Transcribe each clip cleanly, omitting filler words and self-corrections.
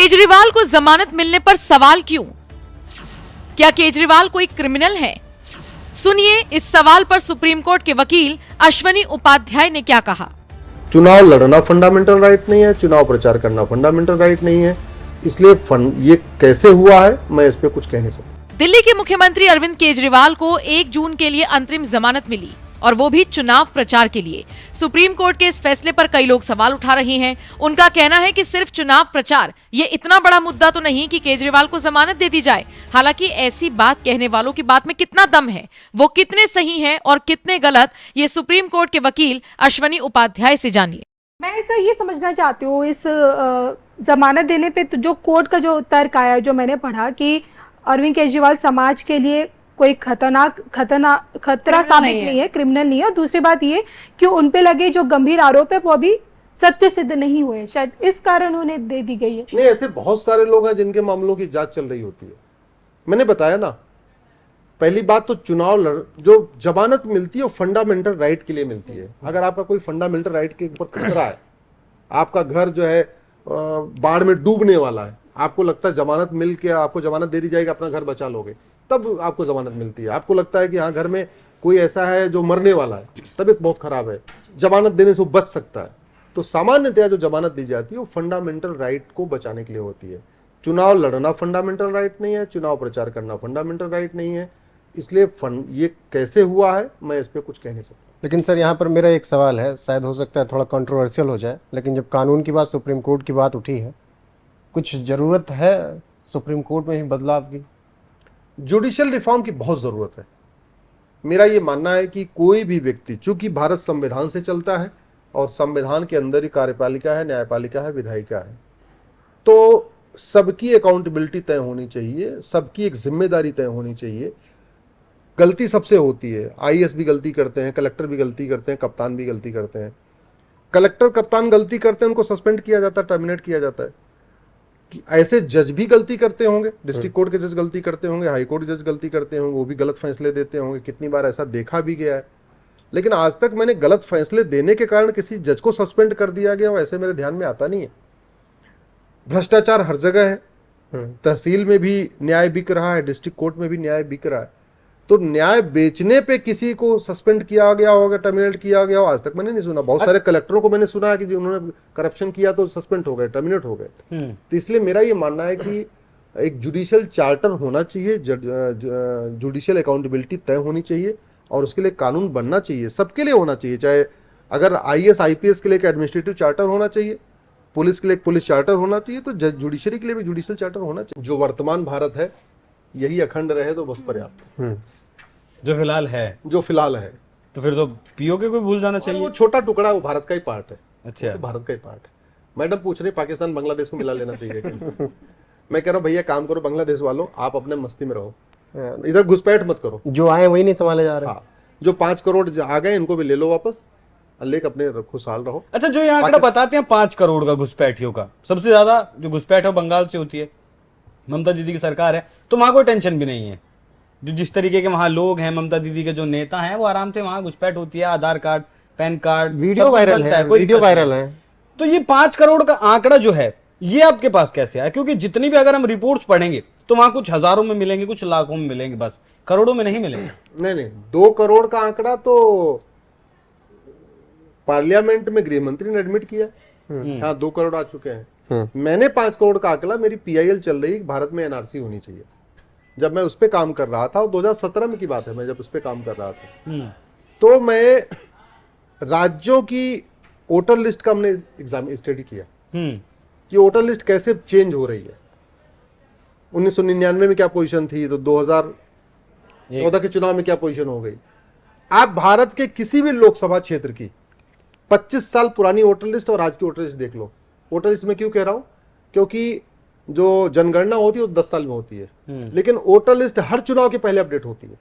केजरीवाल को जमानत मिलने पर सवाल क्यों? क्या केजरीवाल कोई क्रिमिनल है? सुनिए इस सवाल पर सुप्रीम कोर्ट के वकील अश्वनी उपाध्याय ने क्या कहा। चुनाव लड़ना फंडामेंटल राइट नहीं है, चुनाव प्रचार करना फंडामेंटल राइट नहीं है, इसलिए ये कैसे हुआ है मैं इस पे कुछ कह नहीं सकता। दिल्ली के मुख्यमंत्री अरविंद केजरीवाल को 1 जून के लिए अंतरिम जमानत मिली और वो भी चुनाव प्रचार के लिए। सुप्रीम कोर्ट के इस फैसले पर कई लोग सवाल उठा रहे हैं। उनका कहना है कि सिर्फ चुनाव प्रचार ये इतना बड़ा मुद्दा तो नहीं कि केजरीवाल को जमानत दे दी जाए। हालांकि ऐसी बात कहने वालों की बात में कितना दम है, वो कितने सही हैं और कितने गलत, ये सुप्रीम कोर्ट के वकील अश्वनी उपाध्याय से जानिए। मैं ऐसा ये समझना चाहती हूँ इस जमानत देने पे तो जो कोर्ट का जो तर्क आया, जो मैंने पढ़ा कि अरविंद केजरीवाल समाज के लिए कोई खतरा साबित नहीं है, क्रिमिनल नहीं है। और दूसरी बात ये कि उन पे लगे जो गंभीर आरोप है वो अभी सत्य सिद्ध नहीं हुए, शायद इस कारण उन्हें दे दी गई है। नहीं, ऐसे बहुत सारे लोग हैं जिनके मामलों की जांच चल रही होती है। मैंने बताया ना, पहली बात तो जो जमानत मिलती है वो फंडामेंटल राइट के लिए मिलती है। अगर आपका कोई फंडामेंटल राइट के ऊपर खतरा है, आपका घर जो है बाढ़ में डूबने वाला है, आपको लगता है जमानत मिल के आपको जमानत दे दी जाएगी, अपना घर बचा लोगे, तब आपको जमानत मिलती है। आपको लगता है कि हाँ घर में कोई ऐसा है जो मरने वाला है, तबीयत बहुत खराब है, जमानत देने से वो बच सकता है, तो सामान्यतया जो जमानत दी जाती है वो फंडामेंटल राइट को बचाने के लिए होती है। चुनाव लड़ना फंडामेंटल राइट नहीं है, चुनाव प्रचार करना फंडामेंटल राइट नहीं है, इसलिए ये कैसे हुआ है मैं इस पर कुछ कह नहीं सकता। लेकिन सर यहाँ पर मेरा एक सवाल है, शायद हो सकता है थोड़ा कंट्रोवर्शियल हो जाए, लेकिन जब कानून की बात, सुप्रीम कोर्ट की बात उठी है, कुछ ज़रूरत है सुप्रीम कोर्ट में ही बदलाव की? जुडिशियल रिफॉर्म की बहुत ज़रूरत है। मेरा ये मानना है कि कोई भी व्यक्ति, चूंकि भारत संविधान से चलता है और संविधान के अंदर ही कार्यपालिका है, न्यायपालिका है, विधायिका है, तो सबकी अकाउंटेबिलिटी तय होनी चाहिए, सबकी एक जिम्मेदारी तय होनी चाहिए। गलती सबसे होती है, आईएएस भी गलती करते हैं, कलेक्टर भी गलती करते हैं, कप्तान भी गलती करते हैं। कलेक्टर कप्तान गलती करते हैं, उनको सस्पेंड किया जाता है, टर्मिनेट किया जाता है। कि ऐसे जज भी गलती करते होंगे, डिस्ट्रिक्ट कोर्ट के जज गलती करते होंगे, हाई कोर्ट जज गलती करते होंगे, वो भी गलत फैसले देते होंगे, कितनी बार ऐसा देखा भी गया है। लेकिन आज तक मैंने गलत फैसले देने के कारण किसी जज को सस्पेंड कर दिया गया हो ऐसे मेरे ध्यान में आता नहीं है। भ्रष्टाचार हर जगह है, तहसील में भी न्याय बिक रहा है, डिस्ट्रिक्ट कोर्ट में भी न्याय बिक रहा है, तो न्याय बेचने पे किसी को सस्पेंड किया गया होगा, टर्मिनेट किया गया हो, आज तक मैंने नहीं सुना। बहुत सारे कलेक्टरों को मैंने सुना है कि उन्होंने करप्शन किया तो सस्पेंड हो गए, टर्मिनेट हो गए। तो इसलिए मेरा ये मानना है कि एक जुडिशियल चार्टर होना चाहिए, जुडिशियल अकाउंटेबिलिटी तय होनी चाहिए और उसके लिए कानून बनना चाहिए, सबके लिए होना चाहिए। चाहे अगर आईएएस आईपीएस के लिए एक एडमिनिस्ट्रेटिव चार्टर होना चाहिए, पुलिस के लिए एक पुलिस चार्टर होना चाहिए, तो जुडिशरी के लिए भी जुडिशियल चार्टर होना चाहिए। जो वर्तमान भारत है यही अखंड रहे तो बस पर्याप्त। जो फिलहाल है तो फिर तो पीओके को भूल जाना चाहिए। वो छोटा टुकड़ा, वो भारत का ही पार्ट है। अच्छा, तो भारत का ही पार्ट है। मैडम पूछ रही पाकिस्तान बांग्लादेश को मिला लेना चाहिए कि? मैं कह रहा हूँ भैया काम करो बांग्लादेश वालों, आप अपने मस्ती में रहो, इधर घुसपैठ मत करो। जो आए वही नहीं संभाले जा रहे। हाँ, जो 5 करोड़ आ गए इनको भी ले लो वापस, लेकिन अपने खुशहाल रहो। अच्छा, जो यहाँ आंकड़ा बताते हैं 5 करोड़ का घुसपैठियों का, सबसे ज्यादा जो घुसपैठ है बंगाल से होती है, ममता दीदी की सरकार है, तो वहां कोई टेंशन भी नहीं है। जो जिस तरीके के वहां लोग हैं, ममता दीदी के जो नेता हैं, वो आराम से वहां घुसपैठ होती है, Aadhaar card, PAN card, video viral है, वीडियो वायरल है। तो ये 5 करोड़ का आंकड़ा जो है ये आपके पास कैसे आया? क्योंकि जितनी भी अगर हम रिपोर्ट्स पढ़ेंगे तो वहां कुछ हजारों में मिलेंगे, कुछ लाखों में मिलेंगे, बस करोड़ों में नहीं मिलेंगे। नहीं, 2 करोड़ का आंकड़ा तो पार्लियामेंट में गृह मंत्री ने एडमिट किया। हाँ, 2 करोड़ आ चुके हैं। मैंने 5 करोड़ का आंकड़ा, मेरी पीआईएल चल रही, भारत में एनआरसी होनी चाहिए, जब मैं उस पे काम कर रहा था, 2017 में की बात है, मैं जब उस पे काम कर रहा था, तो मैं राज्यों की वोटर लिस्ट का हमने एग्जाम स्टडी किया कि वोटर लिस्ट कैसे चेंज हो रही है। 1999 में क्या पोजीशन थी, तो 2014 के चुनाव में क्या पोजीशन हो गई। आप भारत के किसी भी लोकसभा क्षेत्र की 25 साल पुरानी वोटर लिस्ट और आज की वोटर लिस्ट देख लो। वोटर लिस्ट में क्यों कह रहा हूं, क्योंकि जो जनगणना होती है वो 10 साल में होती है, लेकिन वोटर लिस्ट हर चुनाव के पहले अपडेट होती है।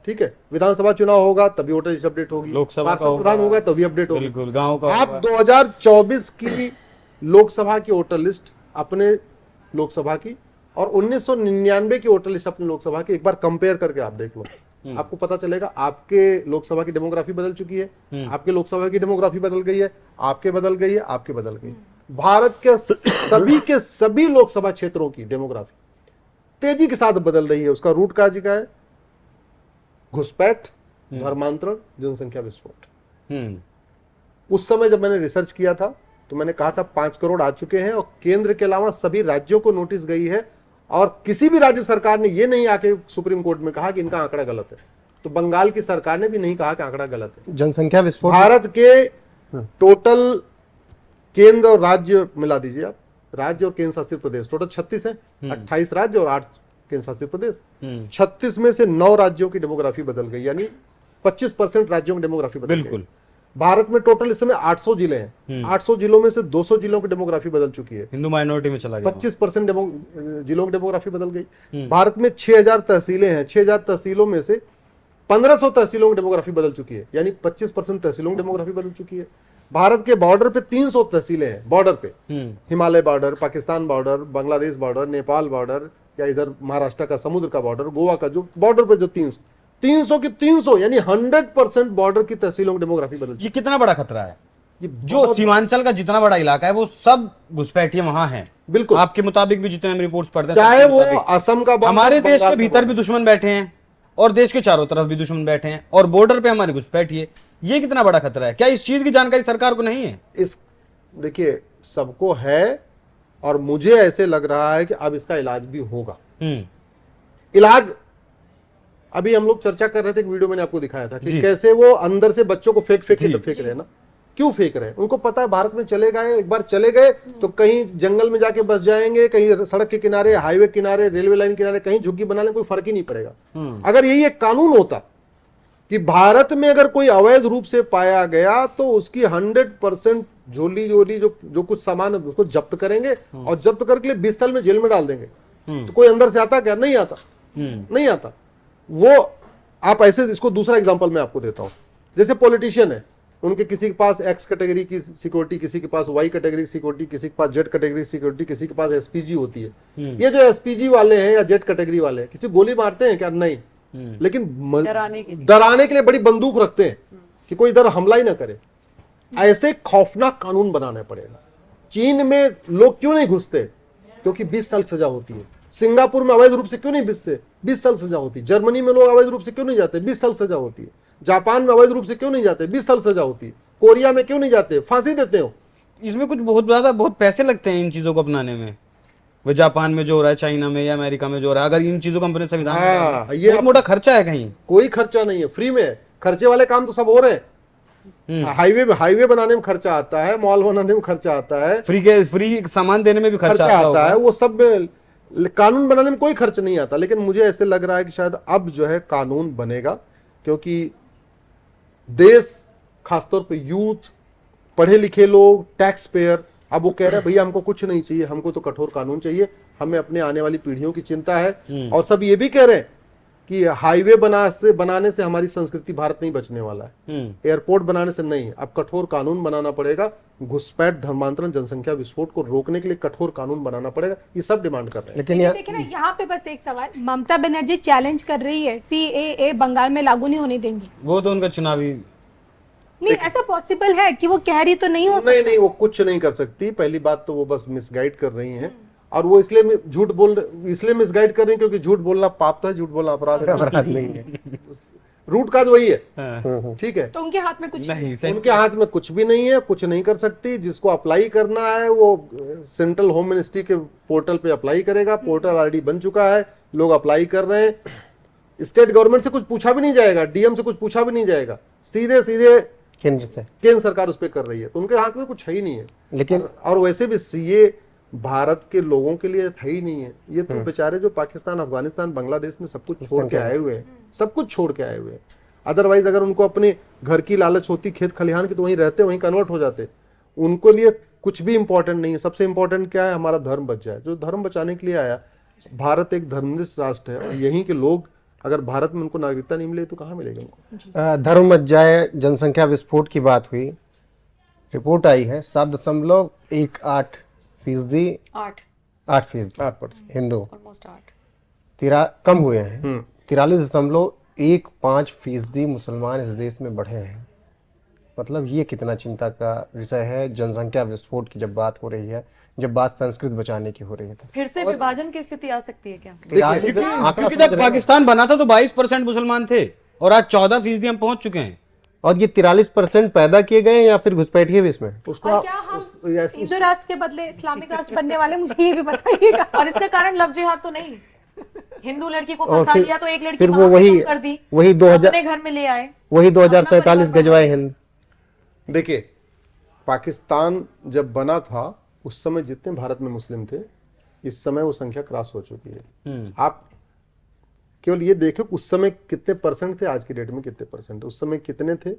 ठीक है, विधानसभा चुनाव होगा तभी वोटर लिस्ट अपडेट होगी, लोकसभा प्रधान होगा तभी अपडेट होगी। बिल्कुल, गांव का आप 2024 की लोकसभा की वोटर लिस्ट अपने लोकसभा की और 1999 की वोटर लिस्ट अपने लोकसभा की एक बार कंपेयर करके आप देख लो, आपको पता चलेगा आपके लोकसभा की डेमोग्राफी बदल चुकी है, आपके लोकसभा की डेमोग्राफी बदल गई है, आपके बदल गई है, आपके बदल गई है। भारत के सभी लोकसभा क्षेत्रों की डेमोग्राफी तेजी के साथ बदल रही है। उसका रूट काज क्या है? घुसपैठ, धर्मांतरण, जनसंख्या विस्फोट। उस समय जब मैंने रिसर्च किया था तो मैंने कहा था 5 करोड़ आ चुके हैं, और केंद्र के अलावा सभी राज्यों को नोटिस गई है, और किसी भी राज्य सरकार ने ये नहीं आके सुप्रीम कोर्ट में कहा कि इनका आंकड़ा गलत है। तो बंगाल की सरकार ने भी नहीं कहा कि आंकड़ा गलत है। जनसंख्या विस्फोट भारत के टोटल केंद्र और राज्य मिला दीजिए आप, राज्य और केंद्र शासित प्रदेश टोटल 36 है, 28 राज्य और 8 केंद्र शासित प्रदेश। 36 में से 9 राज्यों की डेमोग्राफी बदल गई, यानी 25% राज्यों की डेमोग्राफी बदल बिल्कुल। गई। भारत में टोटल इस समय 800 जिले हैं। 800 जिलों में से 200 जिलों की डेमोग्राफी बदल चुकी है। हिंदू माइनॉरिटी में चला गया। 25% जिलों की डेमोग्राफी बदल गई। भारत में 6000 तहसीलें हैं। 6000 तहसीलों में से 1500 तहसीलों की डेमोग्राफी बदल चुकी है, यानी 25% तहसीलों की डेमोग्राफी बदल चुकी है। भारत के बॉर्डर पे 300 तहसीलें हैं। बॉर्डर पे Himalaya border, Pakistan border, Bangladesh border, Nepal border, या इधर महाराष्ट्र का समुद्र का बॉर्डर, गोवा का जो बॉर्डर पे जो 300 की 300 यानी 100% बॉर्डर की तहसीलों की डेमोग्राफी बदल चुकी ये कितना बड़ा खतरा है? है। जो सीमांचल का जितना बड़ा इलाका है वो सब घुसपैठिए वहां है। बिल्कुल। आपके मुताबिक भी जितने हम रिपोर्ट्स पढ़ते हैं, चाहे सबके वो मुताबिक असम का बॉर्डर, हमारे देश बंगाल के का भीतर भी बॉर्डर। दुश्मन बैठे हैं और देश के चारों तरफ भी दुश्मन बैठे हैं, और बॉर्डर पे हमारे घुसपैठिए। ये कितना बड़ा खतरा है? क्या इस चीज की जानकारी सरकार को नहीं है? इस देखिए, सबको है, और मुझे ऐसे लग रहा है कि अब इसका इलाज भी होगा। इलाज अभी हम लोग चर्चा कर रहे थे, एक वीडियो मैंने आपको दिखाया था कि कैसे वो अंदर से बच्चों को फेंक रहे हैं ना। क्यों फेंक रहे हैं? उनको पता है भारत में चले गए, एक बार चले गए तो कहीं जंगल में जाके बस जाएंगे, कहीं सड़क के किनारे, हाईवे किनारे, रेलवे लाइन किनारे, कहीं झुग्गी बना लें, कोई फर्क ही नहीं पड़ेगा। अगर यही एक कानून होता कि भारत में अगर कोई अवैध रूप से पाया गया तो उसकी 100% झोली जो कुछ सामान है उसको जब्त करेंगे, और जब्त करके 20 साल में जेल में डाल देंगे। तो कोई अंदर से आता क्या? नहीं आता, नहीं आता। वो आप ऐसे, इसको दूसरा एग्जांपल मैं आपको देता हूं। जैसे पॉलिटिशियन है, उनके किसी के पास एक्स कैटेगरी की सिक्योरिटी, किसी के पास वाई कैटेगरी सिक्योरिटी, किसी के पास जेड कैटेगरी सिक्योरिटी, किसी के पास एसपीजी होती है। ये जो एसपीजी वाले हैं या जेड कैटेगरी वाले हैं, किसी गोली मारते हैं क्या? नहीं। लेकिन डराने के लिए बड़ी बंदूक रखते हैं कि कोई इधर हमला ही ना करे। ऐसे खौफनाक कानून बनाना पड़ेगा। चीन में लोग क्यों नहीं घुसते? क्योंकि 20 साल सजा होती है। सिंगापुर में अवैध रूप से क्यों नहीं घुसते? 20 साल सजा होती है। जर्मनी में लोग अवैध रूप से क्यों नहीं जाते? 20 साल सजा होती है। जापान में अवैध रूप से क्यों नहीं जाते? 20 साल सजा होती है। कोरिया में क्यों नहीं जाते? फांसी देते हो। इसमें कुछ बहुत पैसे लगते हैं इन चीजों को अपनाने में। वो जापान में जो हो रहा है, चाइना में या अमेरिका में जो हो रहा है, अगर इन चीजों को अपने संविधान में डालें, ये मोटा खर्चा है। कहीं कोई खर्चा नहीं है, फ्री में है। खर्चे वाले काम तो सब हो रहे हैं। हाईवे बनाने में खर्चा आता है, मॉल बनाने में खर्चा आता है, फ्री सामान देने में भी खर्चा आता है। वो सब में कानून बनाने में कोई खर्च नहीं आता। लेकिन मुझे ऐसे लग रहा है कि शायद अब जो है कानून बनेगा, क्योंकि देश, खासतौर पे यूथ, पढ़े लिखे लोग, टैक्स पेयर, अब वो कह रहे हैं भैया हमको कुछ नहीं चाहिए, हमको तो कठोर कानून चाहिए, हमें अपने आने वाली पीढ़ियों की चिंता है। और सब ये भी कह रहे हैं कि हाईवे बनाने से हमारी संस्कृति, भारत नहीं बचने वाला है, एयरपोर्ट बनाने से नहीं। अब कठोर कानून बनाना पड़ेगा। घुसपैठ, धर्मांतरण, जनसंख्या विस्फोट को रोकने के लिए कठोर कानून बनाना पड़ेगा। ये सब डिमांड कर रहे हैं। लेकिन देखिए ना, यहाँ पे बस एक सवाल, ममता बनर्जी चैलेंज कर रही है CAA बंगाल में लागू नहीं होने देंगी। वो तो उनका चुनावी नहीं, ऐसा पॉसिबल है कि वो कह रही तो नहीं हो सकता? नहीं, वो कुछ नहीं कर सकती। पहली बात तो वो बस मिसगाइड कर रही हैं, और वो इसलिए इसलिए मिसगाइड कर रही हैं क्योंकि झूठ बोलना पाप तो है, झूठ बोलना अपराध नहीं है। रूट काज वही है। ठीक है, तो उनके हाथ में कुछ नहीं, उनके हाथ में कुछ भी नहीं है, कुछ नहीं कर सकती। जिसको अप्लाई करना है वो सेंट्रल होम मिनिस्ट्री के पोर्टल पे अप्लाई करेगा। पोर्टल ऑलरेडी बन चुका है, लोग अप्लाई कर रहे हैं। स्टेट गवर्नमेंट से कुछ पूछा भी नहीं जाएगा, DM से कुछ पूछा भी नहीं जाएगा, सीधे केंद्र सरकार उस पर कर रही है। तो उनके हाथ में कुछ है ही नहीं है। लेकिन और वैसे भी CA भारत के लोगों के लिए है ही नहीं है। ये तो बेचारे जो पाकिस्तान, अफगानिस्तान, बांग्लादेश में सब कुछ छोड़ के आए हुए हैं, सब कुछ छोड़ के आए हुए हैं। अदरवाइज अगर उनको अपने घर की लालच होती, खेत खलिहान की, तो वहीं रहते, वहीं कन्वर्ट हो जाते। उनको लिए कुछ भी इंपॉर्टेंट नहीं है। सबसे इंपॉर्टेंट क्या है? हमारा धर्म बच जाए। जो धर्म बचाने के लिए आया। भारत एक धर्मनिष्ठ राष्ट्र है, और यहीं के लोग, अगर भारत में उनको नागरिकता नहीं मिले तो कहाँ मिलेगी उनको? धर्म बच जाए, जनसंख्या विस्फोट की बात हुई। रिपोर्ट आई है 7.18%, 8% हिंदू, कम हुए हैं। 43.15% मुसलमान इस देश में बढ़े हैं। मतलब ये कितना चिंता का विषय है। जनसंख्या विस्फोट की जब बात हो रही है, जब बात संस्कृत बचाने की हो रही है, तो फिर से विभाजन की स्थिति आ सकती है क्या? आंकड़ा क्योंकि समझ जब रहे हैं। पाकिस्तान बना था तो 22% मुसलमान थे और आज 14% हम पहुंच चुके हैं। और ये 43% पैदा किए गए हैं या फिर घुसपैठिए भी इसमें? उसको और आप क्या हम उस हिंदू राष्ट्र के बदले इस्लामिक राष्ट्र बनने वाले, मुझे ये भी बताइएगा। और इसका कारण लव जिहाद तो नहीं, हिंदू लड़की को और फंसा फिर- लिया तो एक लड़की फिर वो वहां से वही- गुम कर दी, वही 2000 अपने घर में ले आए। वही अपना 2047 परिवार गजवाए हिंद। देखिए, पाकिस्तान जब बना था उस समय जितने भारत में मुस्लिम थे, इस समय वो संख्या क्रॉस हो चुकी है। आप केवल ये देखो उस समय कितने परसेंट थे, आज की डेट में कितने परसेंट, उस समय कितने थे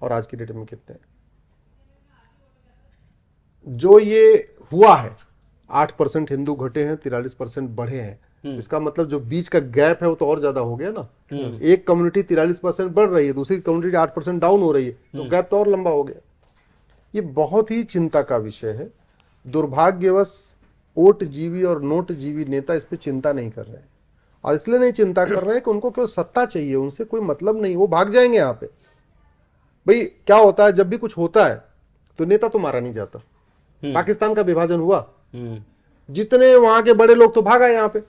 और आज की डेट में कितने हैं। जो ये हुआ है 8% हिंदू घटे हैं, 43% बढ़े हैं, इसका मतलब जो बीच का गैप है वो तो और ज्यादा हो गया ना। एक कम्युनिटी 43% बढ़ रही है, दूसरी कम्युनिटी 8% डाउन हो रही है, तो गैप तो और लंबा हो गया। ये बहुत ही चिंता का विषय है। दुर्भाग्यवश ओट जीवी और नोट जीवी नेता इस पर चिंता नहीं कर रहे हैं, और इसलिए नहीं चिंता कर रहे हैं कि उनको केवल सत्ता चाहिए, उनसे कोई मतलब नहीं, वो भाग जाएंगे यहाँ पे। भाई क्या होता है, जब भी कुछ होता है तो नेता तो मारा नहीं जाता। पाकिस्तान का विभाजन हुआ, जितने वहां के बड़े लोग तो भाग आए यहाँ पे।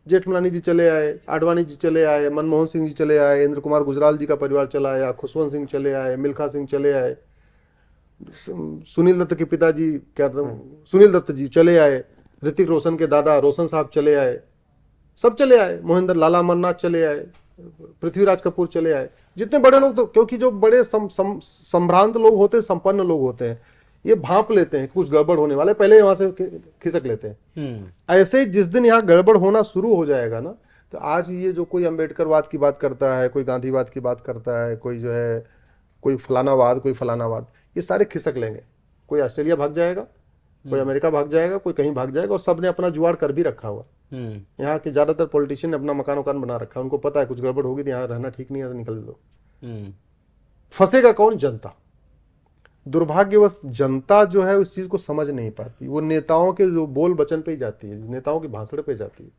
जेठमलानी जी चले आए, आडवाणी जी चले आए, मनमोहन सिंह जी चले आए, इंद्र कुमार गुजराल जी का परिवार चला आया, खुशवंत सिंह चले आए, मिल्खा सिंह चले आए, सुनील दत्त के पिताजी क्या था, सुनील दत्त जी चले आए, ऋतिक रोशन के दादा रोशन साहब चले आए, सब चले आए, मोहिंदर लाला अमरनाथ चले आए, पृथ्वीराज कपूर चले आए। जितने बड़े लोग तो, क्योंकि जो बड़े संभ्रांत लोग होते हैं, संपन्न लोग होते हैं, ये भांप लेते हैं कुछ गड़बड़ होने वाले, पहले वहां से खिसक लेते हैं। ऐसे ही जिस दिन यहाँ गड़बड़ होना शुरू हो जाएगा ना, तो आज ये जो कोई अंबेडकरवाद की बात करता है, कोई गांधीवाद की बात करता है, कोई जो है कोई फलानावाद, कोई फलानावाद, ये सारे खिसक लेंगे। कोई ऑस्ट्रेलिया भाग जाएगा, कोई अमेरिका भाग जाएगा, कोई कहीं भाग जाएगा, और सबने अपना जुगाड़ कर भी रखा हुआ। यहाँ के ज्यादातर पॉलिटिशियन ने अपना मकान वकान बना रखा है, उनको पता है कुछ गड़बड़ होगी तो यहाँ रहना ठीक नहीं है, तो निकल लो। फंसेगा कौन? जनता। दुर्भाग्यवश जनता जो है उस चीज को समझ नहीं पाती, वो नेताओं के जो बोल वचन पे ही जाती है, नेताओं के भाषण पे जाती है।